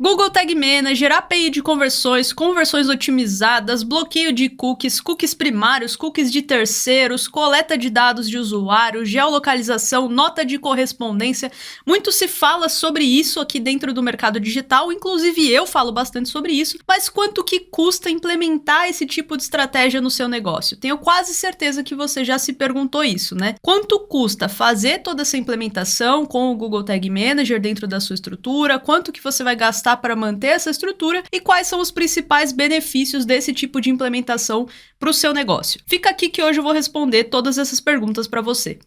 Google Tag Manager, API de conversões, conversões otimizadas, bloqueio de cookies, cookies primários, cookies de terceiros, coleta de dados de usuário, geolocalização, nota de correspondência. Muito se fala sobre isso aqui dentro do mercado digital, inclusive eu falo bastante sobre isso, mas quanto que custa implementar esse tipo de estratégia no seu negócio? Tenho quase certeza que você já se perguntou isso, né? Quanto custa fazer toda essa implementação com o Google Tag Manager dentro da sua estrutura? Quanto que você vai gastar para manter essa estrutura e quais são os principais benefícios desse tipo de implementação para o seu negócio? Fica aqui que hoje eu vou responder todas essas perguntas para você.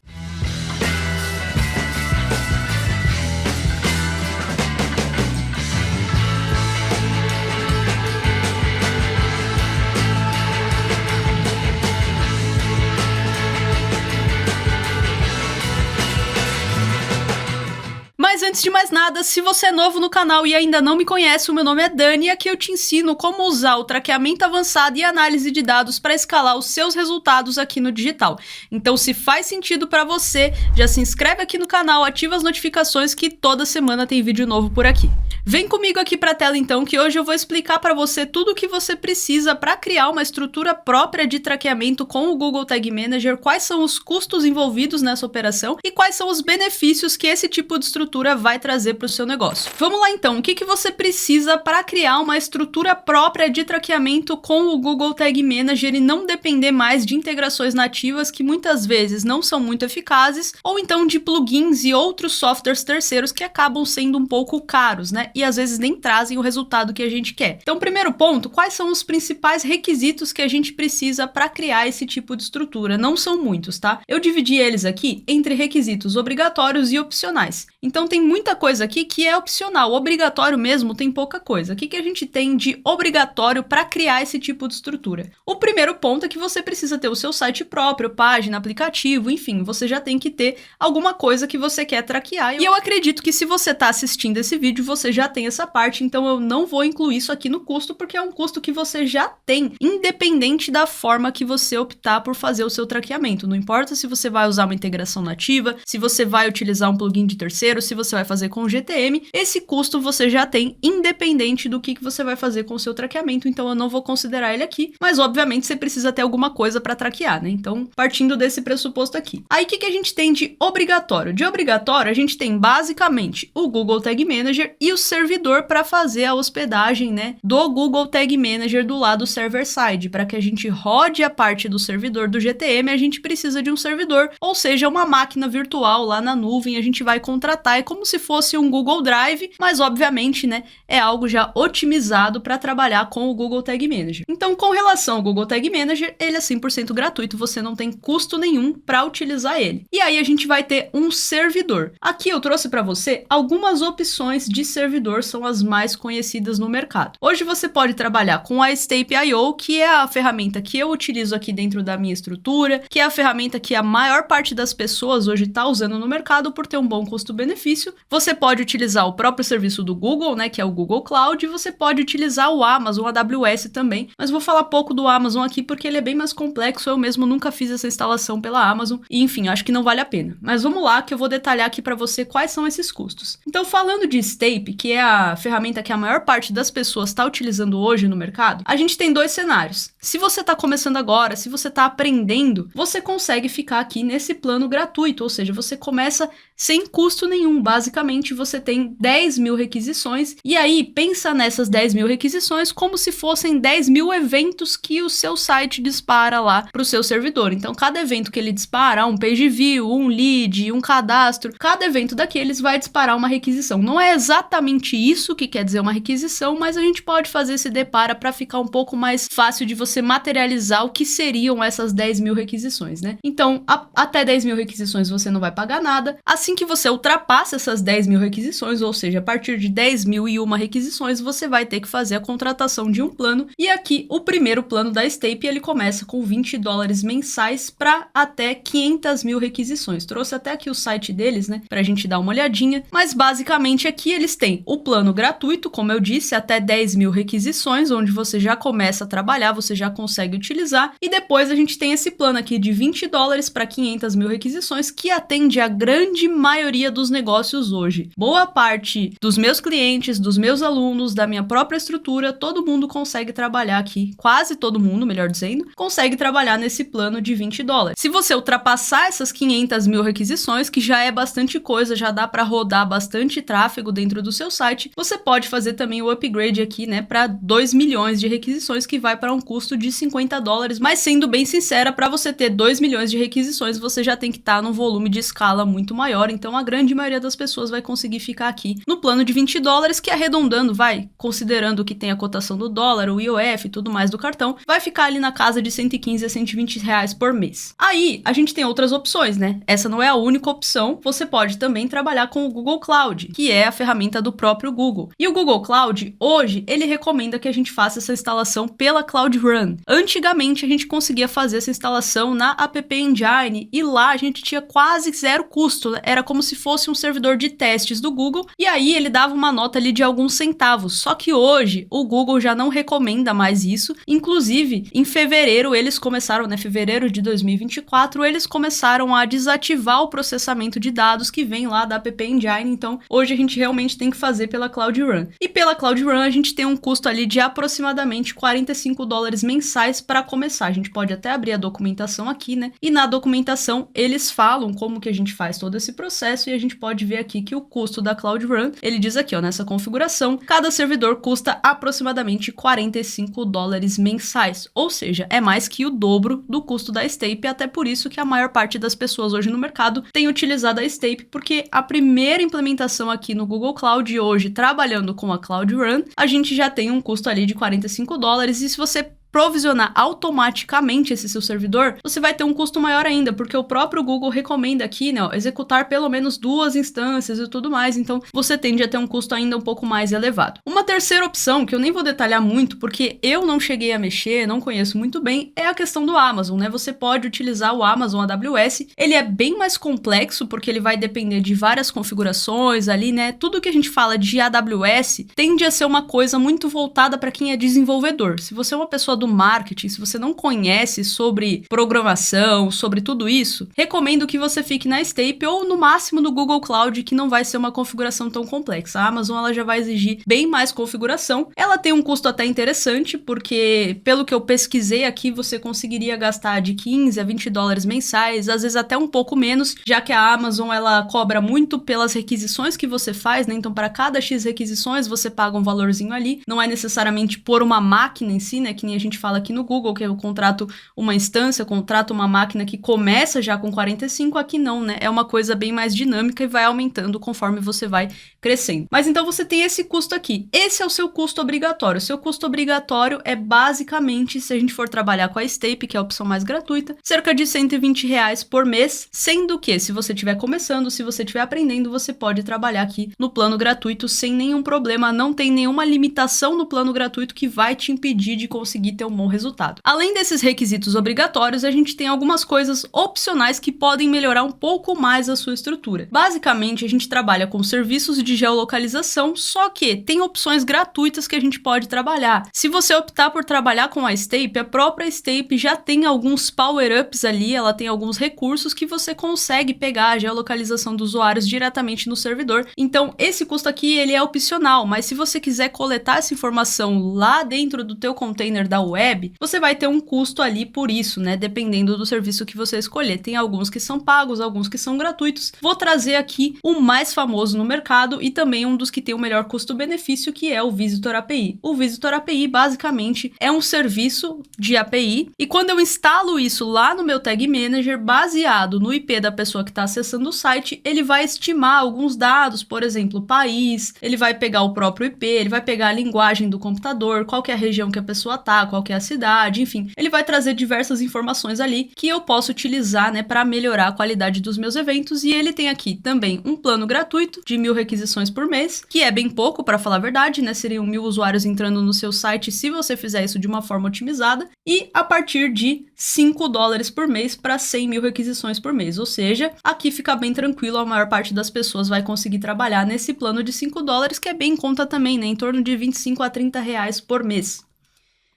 Mas antes de mais nada, se você é novo no canal e ainda não me conhece, o meu nome é Dani e aqui eu te ensino como usar o traqueamento avançado e análise de dados para escalar os seus resultados aqui no digital. Então, se faz sentido para você, já se inscreve aqui no canal, ativa as notificações que toda semana tem vídeo novo por aqui. Vem comigo aqui para a tela então, que hoje eu vou explicar para você tudo o que você precisa para criar uma estrutura própria de traqueamento com o Google Tag Manager, quais são os custos envolvidos nessa operação e quais são os benefícios que esse tipo de estrutura vai trazer para o seu negócio. Vamos lá então, o que você precisa para criar uma estrutura própria de traqueamento com o Google Tag Manager e não depender mais de integrações nativas que muitas vezes não são muito eficazes, ou então de plugins e outros softwares terceiros que acabam sendo um pouco caros, né? E às vezes nem trazem o resultado que a gente quer. Então, primeiro ponto, quais são os principais requisitos que a gente precisa para criar esse tipo de estrutura? Não são muitos, tá? Eu dividi eles aqui entre requisitos obrigatórios e opcionais. Então, tem muita coisa aqui que é opcional. Obrigatório mesmo tem pouca coisa. O que a gente tem de obrigatório para criar esse tipo de estrutura? O primeiro ponto é que você precisa ter o seu site próprio, página, aplicativo, enfim, você já tem que ter alguma coisa que você quer traquear. E eu acredito que se você está assistindo esse vídeo, você já tem essa parte, então eu não vou incluir isso aqui no custo, porque é um custo que você já tem, independente da forma que você optar por fazer o seu traqueamento. Não importa se você vai usar uma integração nativa, se você vai utilizar um plugin de terceiro, se você vai fazer com GTM, esse custo você já tem, independente do que você vai fazer com o seu traqueamento, então eu não vou considerar ele aqui, mas obviamente você precisa ter alguma coisa para traquear, né? Então, partindo desse pressuposto aqui. Aí, o que a gente tem de obrigatório? De obrigatório, a gente tem basicamente o Google Tag Manager e o servidor para fazer a hospedagem, né, do Google Tag Manager do lado server-side. Para que a gente rode a parte do servidor do GTM, a gente precisa de um servidor, ou seja, uma máquina virtual lá na nuvem, a gente vai contratar, é como se fosse um Google Drive, mas obviamente, né, é algo já otimizado para trabalhar com o Google Tag Manager. Então, com relação ao Google Tag Manager, ele é 100% gratuito, você não tem custo nenhum para utilizar ele. E aí a gente vai ter um servidor. Aqui eu trouxe para você algumas opções de servidor, são as mais conhecidas no mercado. Hoje você pode trabalhar com a Stape.io, que é a ferramenta que eu utilizo aqui dentro da minha estrutura, que é a ferramenta que a maior parte das pessoas hoje está usando no mercado por ter um bom custo-benefício. Você pode utilizar o próprio serviço do Google, né, que é o Google Cloud, e você pode utilizar o Amazon, o AWS também, mas vou falar pouco do Amazon aqui porque ele é bem mais complexo, eu mesmo nunca fiz essa instalação pela Amazon, e enfim, acho que não vale a pena. Mas vamos lá que eu vou detalhar aqui para você quais são esses custos. Então, falando de Stape, que é a ferramenta que a maior parte das pessoas está utilizando hoje no mercado, a gente tem dois cenários. Se você está começando agora, se você está aprendendo, você consegue ficar aqui nesse plano gratuito, ou seja, você começa sem custo nenhum. Basicamente, você tem 10 mil requisições, e aí pensa nessas 10 mil requisições como se fossem 10 mil eventos que o seu site dispara lá para o seu servidor. Então, cada evento que ele dispara, um page view, um lead, um cadastro, cada evento daqueles vai disparar uma requisição. Não é exatamente isso que quer dizer uma requisição, mas a gente pode fazer esse depara para ficar um pouco mais fácil de você materializar o que seriam essas 10 mil requisições, né? Então, até 10 mil requisições você não vai pagar nada. Assim que você ultrapassa essas 10 mil requisições, ou seja, a partir de 10.001 requisições, você vai ter que fazer a contratação de um plano. E aqui, o primeiro plano da Stape, ele começa com $20 mensais para até 500 mil requisições. Trouxe até aqui o site deles, né, pra gente dar uma olhadinha. Mas basicamente aqui eles têm o plano gratuito, como eu disse, até 10 mil requisições, onde você já começa a trabalhar, você já consegue utilizar. E depois a gente tem esse plano aqui de $20 para 500 mil requisições, que atende a grande maioria dos negócios hoje. Boa parte dos meus clientes, dos meus alunos, da minha própria estrutura, todo mundo consegue trabalhar aqui, quase todo mundo, melhor dizendo, consegue trabalhar nesse plano de $20. Se você ultrapassar essas 500 mil requisições, que já é bastante coisa, já dá para rodar bastante tráfego dentro do seu site, você pode fazer também o upgrade aqui, né, para 2 milhões de requisições, que vai para um custo de $50, mas sendo bem sincera, para você ter 2 milhões de requisições, você já tem que estar num volume de escala muito maior, então a grande maioria das pessoas vai conseguir ficar aqui no plano de $20, que arredondando, considerando que tem a cotação do dólar, o IOF e tudo mais do cartão, vai ficar ali na casa de 115 a 120 reais por mês. Aí, a gente tem outras opções, né? Essa não é a única opção, você pode também trabalhar com o Google Cloud, que é a ferramenta do próprio Google. E o Google Cloud, hoje, ele recomenda que a gente faça essa instalação pela Cloud Run. Antigamente, a gente conseguia fazer essa instalação na App Engine, e lá a gente tinha quase zero custo, né? Era como se fosse um servidor de testes do Google, e aí ele dava uma nota ali de alguns centavos. Só que hoje, o Google já não recomenda mais isso. Inclusive, em fevereiro, eles começaram, né? Fevereiro de 2024, eles começaram a desativar o processamento de dados que vem lá da App Engine. Então, hoje a gente realmente tem que fazer pela Cloud Run. E pela Cloud Run, a gente tem um custo ali de aproximadamente $45 mensais para começar. A gente pode até abrir a documentação aqui, né? E na documentação, eles falam como que a gente faz todo esse processo, e a gente pode ver aqui que o custo da Cloud Run, ele diz aqui, ó, nessa configuração, cada servidor custa aproximadamente $45 mensais, ou seja, é mais que o dobro do custo da Stape, até por isso que a maior parte das pessoas hoje no mercado tem utilizado a Stape, porque a primeira implementação aqui no Google Cloud hoje, trabalhando com a Cloud Run, a gente já tem um custo ali de $45, e se você provisionar automaticamente esse seu servidor, você vai ter um custo maior ainda, porque o próprio Google recomenda aqui, né, executar pelo menos 2 instâncias e tudo mais, então você tende a ter um custo ainda um pouco mais elevado. Uma terceira opção, que eu nem vou detalhar muito, porque eu não cheguei a mexer, não conheço muito bem, é a questão do Amazon, né? Você pode utilizar o Amazon AWS, ele é bem mais complexo, porque ele vai depender de várias configurações ali, né? Tudo que a gente fala de AWS tende a ser uma coisa muito voltada para quem é desenvolvedor. Se você é uma pessoa do marketing, se você não conhece sobre programação, sobre tudo isso, recomendo que você fique na Stape ou no máximo no Google Cloud, que não vai ser uma configuração tão complexa. A Amazon, ela já vai exigir bem mais configuração. Ela tem um custo até interessante, porque pelo que eu pesquisei aqui, você conseguiria gastar de 15 a $20 mensais, às vezes até um pouco menos, já que a Amazon, ela cobra muito pelas requisições que você faz, né? Então, para cada X requisições, você paga um valorzinho ali. Não é necessariamente por uma máquina em si, né? Que nem a gente fala aqui no Google, que eu contrato uma instância, contrato uma máquina que começa já com 45, aqui não, né? É uma coisa bem mais dinâmica e vai aumentando conforme você vai crescendo. Mas então você tem esse custo aqui. Esse é o seu custo obrigatório. O seu custo obrigatório é basicamente, se a gente for trabalhar com a Stape, que é a opção mais gratuita, cerca de R$120 por mês, sendo que se você estiver começando, se você estiver aprendendo, você pode trabalhar aqui no plano gratuito sem nenhum problema, não tem nenhuma limitação no plano gratuito que vai te impedir de conseguir ter um bom resultado. Além desses requisitos obrigatórios, a gente tem algumas coisas opcionais que podem melhorar um pouco mais a sua estrutura. Basicamente, a gente trabalha com serviços de geolocalização, só que tem opções gratuitas que a gente pode trabalhar. Se você optar por trabalhar com a Stape, a própria Stape já tem alguns power-ups ali, ela tem alguns recursos que você consegue pegar a geolocalização dos usuários diretamente no servidor. Então, esse custo aqui, ele é opcional, mas se você quiser coletar essa informação lá dentro do teu container da web, você vai ter um custo ali por isso, né? Dependendo do serviço que você escolher. Tem alguns que são pagos, alguns que são gratuitos. Vou trazer aqui o mais famoso no mercado e também um dos que tem o melhor custo-benefício, que é o Visitor API. O Visitor API, basicamente, é um serviço de API, e quando eu instalo isso lá no meu Tag Manager, baseado no IP da pessoa que está acessando o site, ele vai estimar alguns dados, por exemplo, país, ele vai pegar o próprio IP, ele vai pegar a linguagem do computador, qual que é a região que a pessoa tá, qual que é a cidade, enfim, ele vai trazer diversas informações ali que eu posso utilizar, né, para melhorar a qualidade dos meus eventos. E ele tem aqui também um plano gratuito de 1.000 requisições por mês, que é bem pouco, para falar a verdade, né, seriam 1.000 usuários entrando no seu site se você fizer isso de uma forma otimizada, e a partir de $5 por mês para 100.000 requisições por mês, ou seja, aqui fica bem tranquilo, a maior parte das pessoas vai conseguir trabalhar nesse plano de $5, que é bem em conta também, né, em torno de 25 a 30 reais por mês.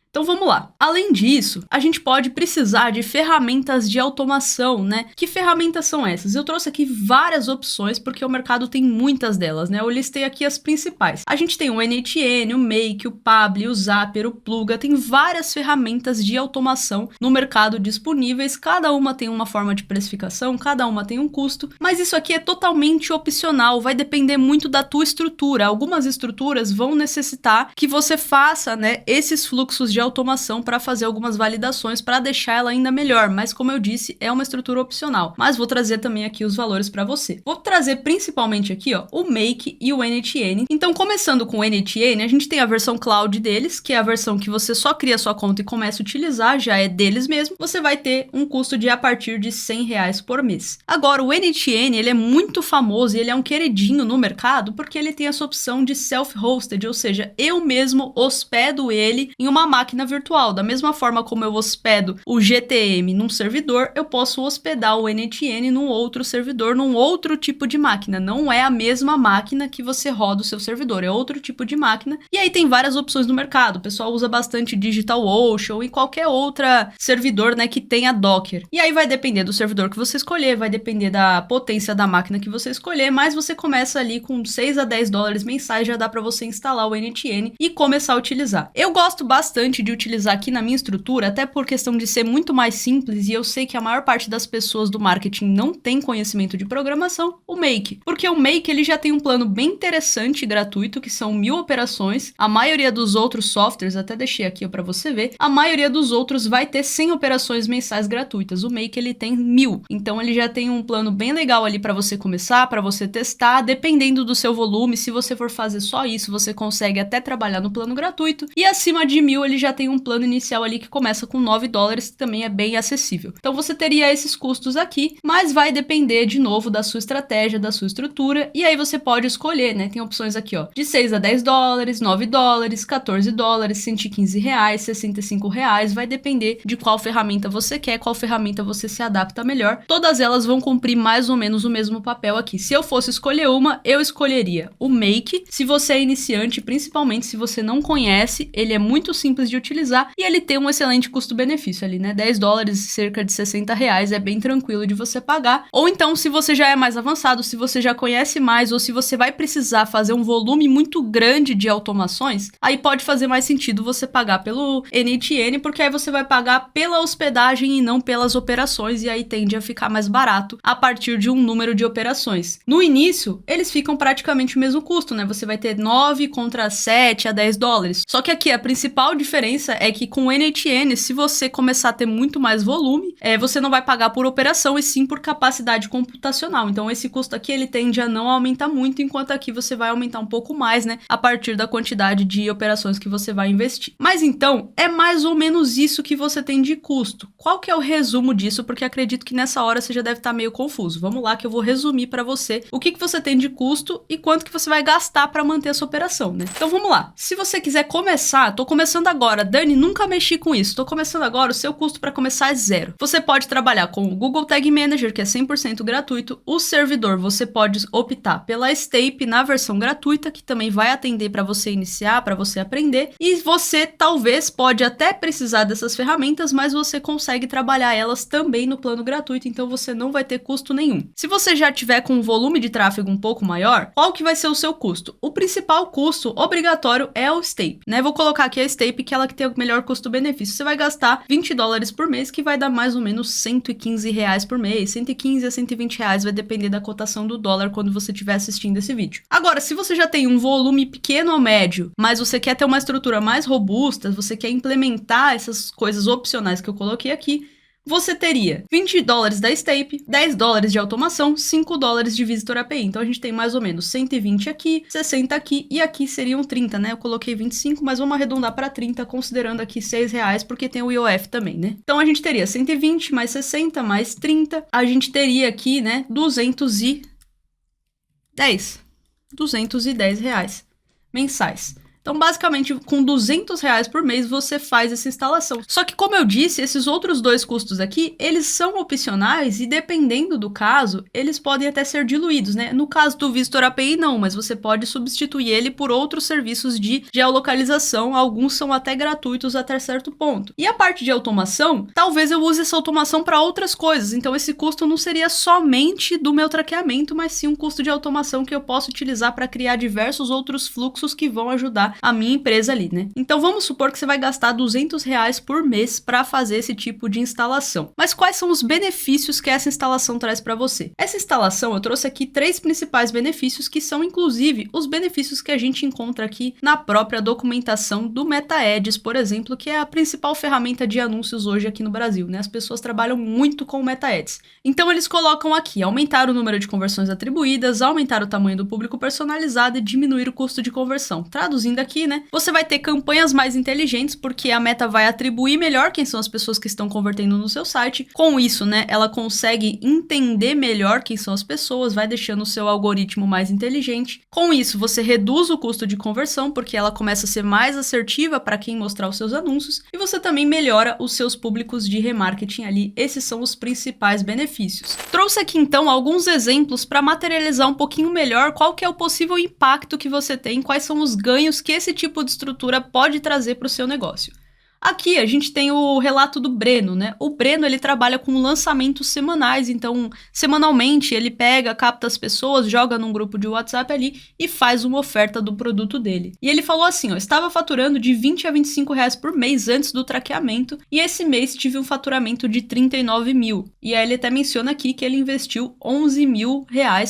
Então vamos lá. Além disso, a gente pode precisar de ferramentas de automação, né? Que ferramentas são essas? Eu trouxe aqui várias opções porque o mercado tem muitas delas, né? Eu listei aqui as principais. A gente tem o NTN, o Make, o Pabbly, o Zapier, o Pluga, tem várias ferramentas de automação no mercado disponíveis, cada uma tem uma forma de precificação, cada uma tem um custo, mas isso aqui é totalmente opcional, vai depender muito da tua estrutura. Algumas estruturas vão necessitar que você faça, né, esses fluxos de automação para fazer algumas validações para deixar ela ainda melhor, mas como eu disse, é uma estrutura opcional. Mas vou trazer também aqui os valores para você. Vou trazer principalmente aqui, ó, o Make e o NTN. Então, começando com o NTN, a gente tem a versão cloud deles, que é a versão que você só cria sua conta e começa a utilizar, já é deles mesmo. Você vai ter um custo de a partir de R$100 por mês. Agora, o NTN, ele é muito famoso e ele é um queridinho no mercado porque ele tem essa opção de self-hosted, ou seja, eu mesmo hospedo ele em uma máquina virtual. Da mesma forma como eu hospedo o GTM num servidor, eu posso hospedar o NTN num outro servidor, num outro tipo de máquina. Não é a mesma máquina que você roda o seu servidor, é outro tipo de máquina. E aí tem várias opções no mercado. O pessoal usa bastante DigitalOcean e qualquer outra servidor, né, que tenha Docker. E aí vai depender do servidor que você escolher, vai depender da potência da máquina que você escolher, mas você começa ali com $6 a $10 mensais, já dá para você instalar o NTN e começar a utilizar. Eu gosto bastante de utilizar aqui na minha estrutura, até por questão de ser muito mais simples, e eu sei que a maior parte das pessoas do marketing não tem conhecimento de programação, o Make. Porque o Make, ele já tem um plano bem interessante e gratuito, que são 1000 operações. A maioria dos outros softwares, até deixei aqui para você ver, a maioria dos outros vai ter 100 operações mensais gratuitas. O Make, ele tem 1000. Então ele já tem um plano bem legal ali para você começar, para você testar, dependendo do seu volume. Se você for fazer só isso, você consegue até trabalhar no plano gratuito. E acima de 1000, ele já tem um plano inicial ali que começa com $9, que também é bem acessível. Então você teria esses custos aqui, mas vai depender de novo da sua estratégia, da sua estrutura, e aí você pode escolher, né? Tem opções aqui, ó, de $6 a $10, $9, $14, R$115, R$65, vai depender de qual ferramenta você quer, qual ferramenta você se adapta melhor. Todas elas vão cumprir mais ou menos o mesmo papel aqui. Se eu fosse escolher uma, eu escolheria o Make. Se você é iniciante, principalmente se você não conhece, ele é muito simples de utilizar e ele tem um excelente custo-benefício ali, né? $10, cerca de R$60, é bem tranquilo de você pagar. Ou então, se você já é mais avançado, se você já conhece mais, ou se você vai precisar fazer um volume muito grande de automações, aí pode fazer mais sentido você pagar pelo NTN, porque aí você vai pagar pela hospedagem e não pelas operações, e aí tende a ficar mais barato a partir de um número de operações. No início, eles ficam praticamente o mesmo custo, né? Você vai ter 9 contra 7 a $10. Só que aqui a principal diferença é que com o NTN, se você começar a ter muito mais volume, você não vai pagar por operação e sim por capacidade computacional. Então esse custo aqui, ele tende a não aumentar muito, enquanto aqui você vai aumentar um pouco mais, né? A partir da quantidade de operações que você vai investir. Mas então, é mais ou menos isso que você tem de custo. Qual que é o resumo disso? Porque acredito que nessa hora você já deve estar meio confuso. Vamos lá que eu vou resumir para você o que você tem de custo e quanto que você vai gastar para manter a sua operação, né? Então vamos lá. Se você quiser começar, tô começando agora, Dani, nunca mexi com isso, tô começando agora, o seu custo para começar é zero. Você pode trabalhar com o Google Tag Manager, que é 100% gratuito. O servidor, você pode optar pela Stape na versão gratuita, que também vai atender para você iniciar, para você aprender. E você talvez pode até precisar dessas ferramentas, mas você consegue trabalhar elas também no plano gratuito, então você não vai ter custo nenhum. Se você já tiver com um volume de tráfego um pouco maior, qual que vai ser o seu custo? O principal custo obrigatório é o Stape, né? Vou colocar aqui a Stape, que ela que tem o melhor custo-benefício. Você vai gastar $20 por mês, que vai dar mais ou menos R$115 por mês. 115 a R$120 vai depender da cotação do dólar quando você estiver assistindo esse vídeo. Agora, se você já tem um volume pequeno ou médio, mas você quer ter uma estrutura mais robusta, você quer implementar essas coisas opcionais que eu coloquei aqui, você teria $20 da Stape, $10 de automação, $5 de Visitor API. Então a gente tem mais ou menos 120 aqui, 60 aqui e aqui seriam 30, né? Eu coloquei 25, mas vamos arredondar para 30, considerando aqui R$6, porque tem o IOF também, né? Então a gente teria 120 mais 60 mais 30. A gente teria aqui, né, R$210 mensais. Então, basicamente, com R$200 por mês, você faz essa instalação. Só que, como eu disse, esses outros dois custos aqui, eles são opcionais e, dependendo do caso, eles podem até ser diluídos, né? No caso do Visitor API, não, mas você pode substituir ele por outros serviços de geolocalização. Alguns são até gratuitos até certo ponto. E a parte de automação, talvez eu use essa automação para outras coisas. Então, esse custo não seria somente do meu traqueamento, mas sim um custo de automação que eu posso utilizar para criar diversos outros fluxos que vão ajudar a minha empresa ali, né? Então vamos supor que você vai gastar R$200 por mês para fazer esse tipo de instalação. Mas quais são os benefícios que essa instalação traz para você? Essa instalação, eu trouxe aqui 3 principais benefícios que são inclusive os benefícios que a gente encontra aqui na própria documentação do MetaAds, por exemplo, que é a principal ferramenta de anúncios hoje aqui no Brasil, né? As pessoas trabalham muito com o MetaAds. Então eles colocam aqui aumentar o número de conversões atribuídas, aumentar o tamanho do público personalizado e diminuir o custo de conversão. Traduzindo aqui, né? Você vai ter campanhas mais inteligentes, porque a Meta vai atribuir melhor quem são as pessoas que estão convertendo no seu site. Com isso, né? Ela consegue entender melhor quem são as pessoas, vai deixando o seu algoritmo mais inteligente. Com isso, você reduz o custo de conversão, porque ela começa a ser mais assertiva para quem mostrar os seus anúncios. E você também melhora os seus públicos de remarketing ali. Esses são os principais benefícios. Trouxe aqui, então, alguns exemplos para materializar um pouquinho melhor qual que é o possível impacto que você tem, quais são os ganhos que esse tipo de estrutura pode trazer para o seu negócio. Aqui a gente tem o relato do Breno, né? O Breno, ele trabalha com lançamentos semanais, então semanalmente ele pega, capta as pessoas, joga num grupo de WhatsApp ali e faz uma oferta do produto dele. E ele falou assim, ó, estava faturando de R$20 a R$25 por mês antes do traqueamento e esse mês tive um faturamento de 39 mil. E aí ele até menciona aqui que ele investiu R$11 mil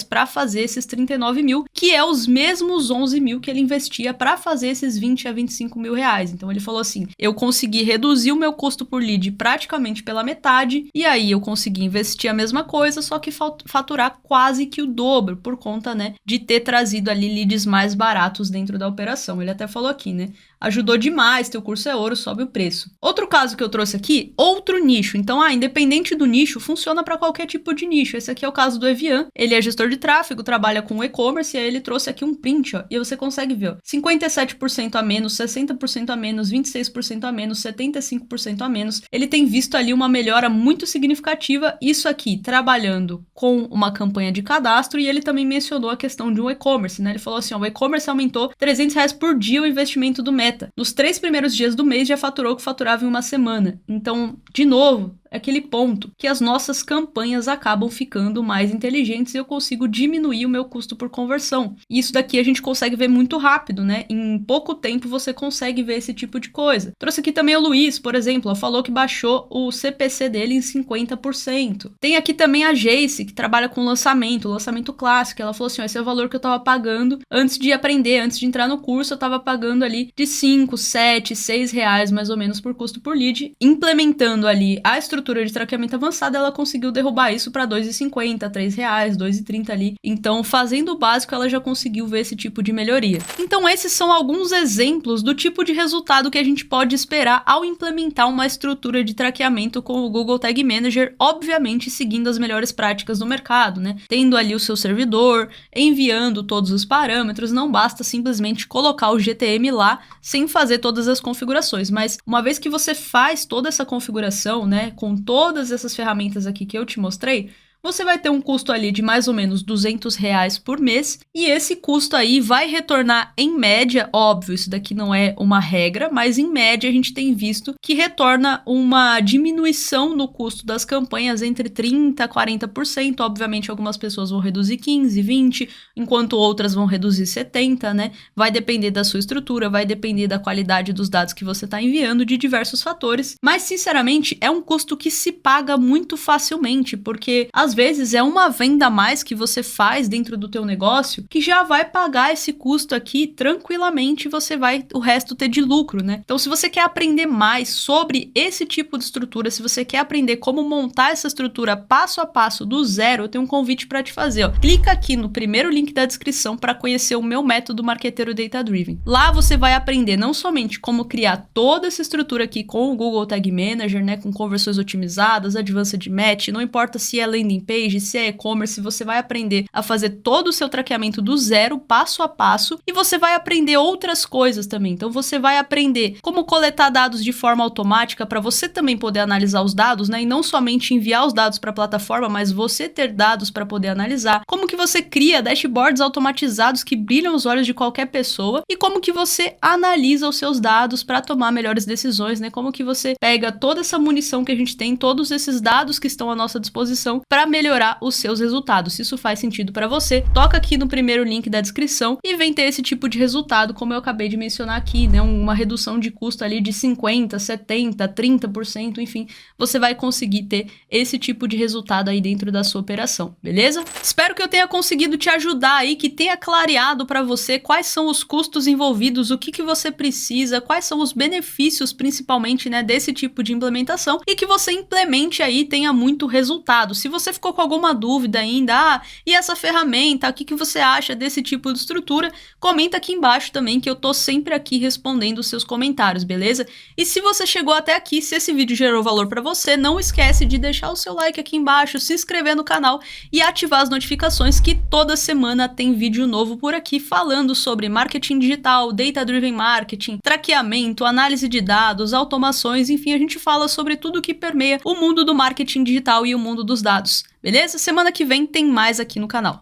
para fazer esses 39 mil, que é os mesmos 11 mil que ele investia para fazer esses 20 a 25 mil reais. Então ele falou assim, eu consegui reduzir o meu custo por lead praticamente pela metade, e aí eu consegui investir a mesma coisa, só que faturar quase que o dobro, por conta, né, de ter trazido ali leads mais baratos dentro da operação. Ele até falou aqui, né, ajudou demais, teu curso é ouro, sobe o preço. Outro caso que eu trouxe aqui, outro nicho. Então, independente do nicho, funciona para qualquer tipo de nicho. Esse aqui é o caso do Evian, ele é gestor de tráfego, trabalha com e-commerce, e aí ele trouxe aqui um print, ó, e você consegue ver, ó, 57% a menos, 60% a menos, 26% a menos, 75% a menos. Ele tem visto ali uma melhora muito significativa, isso aqui trabalhando com uma campanha de cadastro, e ele também mencionou a questão de um e-commerce, né? Ele falou assim, ó, o e-commerce aumentou R$300 por dia o investimento do Meta. Nos 3 primeiros dias do mês já faturou o que faturava em uma semana. Então, de novo, é aquele ponto que as nossas campanhas acabam ficando mais inteligentes e eu consigo diminuir o meu custo por conversão. Isso daqui a gente consegue ver muito rápido, né? Em pouco tempo você consegue ver esse tipo de coisa. Trouxe aqui também o Luiz, por exemplo, falou que baixou o CPC dele em 50%. Tem aqui também a Jace, que trabalha com lançamento clássico. Ela falou assim, ó, esse é o valor que eu tava pagando antes de aprender, antes de entrar no curso, eu tava pagando ali de 5, 7, 6 reais mais ou menos por custo por lead. Implementando ali a estrutura de traqueamento avançado, ela conseguiu derrubar isso para R$2,50, R$3, R$2,30 ali. Então, fazendo o básico, ela já conseguiu ver esse tipo de melhoria. Então, esses são alguns exemplos do tipo de resultado que a gente pode esperar ao implementar uma estrutura de traqueamento com o Google Tag Manager, obviamente seguindo as melhores práticas do mercado, né? Tendo ali o seu servidor, enviando todos os parâmetros, não basta simplesmente colocar o GTM lá sem fazer todas as configurações, mas uma vez que você faz toda essa configuração, né, com todas essas ferramentas aqui que eu te mostrei, você vai ter um custo ali de mais ou menos R$200 por mês, e esse custo aí vai retornar em média, óbvio, isso daqui não é uma regra, mas em média a gente tem visto que retorna uma diminuição no custo das campanhas entre 30% a 40%, obviamente algumas pessoas vão reduzir 15%, 20%, enquanto outras vão reduzir 70%, né? Vai depender da sua estrutura, vai depender da qualidade dos dados que você está enviando, de diversos fatores, mas sinceramente é um custo que se paga muito facilmente, porque às vezes é uma venda a mais que você faz dentro do teu negócio que já vai pagar esse custo aqui tranquilamente, e você vai o resto ter de lucro, né? Então, se você quer aprender mais sobre esse tipo de estrutura, se você quer aprender como montar essa estrutura passo a passo do zero, eu tenho um convite para te fazer, ó. Clica aqui no primeiro link da descrição para conhecer o meu método marqueteiro Data Driven. Lá você vai aprender não somente como criar toda essa estrutura aqui com o Google Tag Manager, né, com conversões otimizadas, advanced match, não importa se é landing landing page, se é e-commerce, você vai aprender a fazer todo o seu traqueamento do zero, passo a passo, e você vai aprender outras coisas também. Então você vai aprender como coletar dados de forma automática para você também poder analisar os dados, né? E não somente enviar os dados para a plataforma, mas você ter dados para poder analisar. Como que você cria dashboards automatizados que brilham os olhos de qualquer pessoa e como que você analisa os seus dados para tomar melhores decisões, né? Como que você pega toda essa munição que a gente tem, todos esses dados que estão à nossa disposição para melhorar os seus resultados. Se isso faz sentido para você, toca aqui no primeiro link da descrição e vem ter esse tipo de resultado, como eu acabei de mencionar aqui, né? Uma redução de custo ali de 50%, 70%, 30%, enfim, você vai conseguir ter esse tipo de resultado aí dentro da sua operação, beleza? Espero que eu tenha conseguido te ajudar aí, que tenha clareado para você quais são os custos envolvidos, o que você precisa, quais são os benefícios principalmente, né, desse tipo de implementação e que você implemente aí e tenha muito resultado. Se você ficou com alguma dúvida ainda, e essa ferramenta, o que você acha desse tipo de estrutura, comenta aqui embaixo também que eu tô sempre aqui respondendo os seus comentários, beleza? E se você chegou até aqui, se esse vídeo gerou valor para você, não esquece de deixar o seu like aqui embaixo, se inscrever no canal e ativar as notificações que toda semana tem vídeo novo por aqui falando sobre marketing digital, data-driven marketing, traqueamento, análise de dados, automações, enfim, a gente fala sobre tudo que permeia o mundo do marketing digital e o mundo dos dados, beleza? Semana que vem tem mais aqui no canal.